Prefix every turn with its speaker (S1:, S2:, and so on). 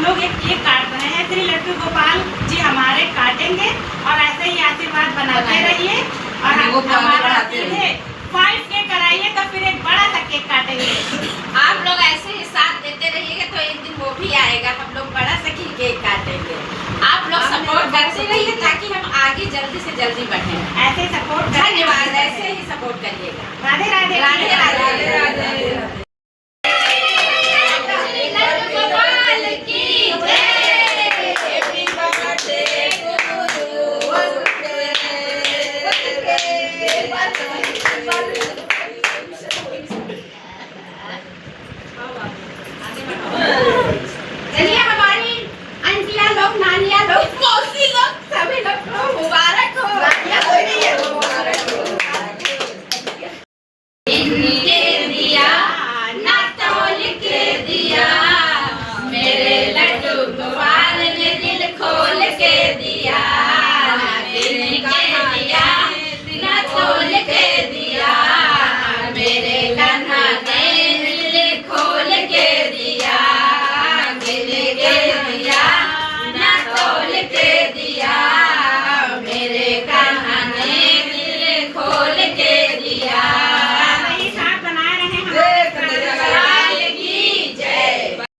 S1: हम लोग एक केक काट रहे हैं। श्री लड्डू गोपाल जी हमारे काटेंगे और ऐसे ही आशीर्वाद बनाते रहिए और हमारा 5 केक कराइए तो फिर एक बड़ा सा केक काटेंगे।
S2: आप लोग ऐसे ही साथ देते रहिएगा तो एक दिन वो भी आएगा, हम लोग बड़ा सा केक काटेंगे। आप लोग सपोर्ट करते रहिए ताकि हम आगे जल्दी से जल्दी बढ़ें।
S1: ऐसे सपोर्ट
S2: धन्यवाद, ऐसे ही सपोर्ट करिएगा।
S1: राधे राधे।
S2: राधे राधे।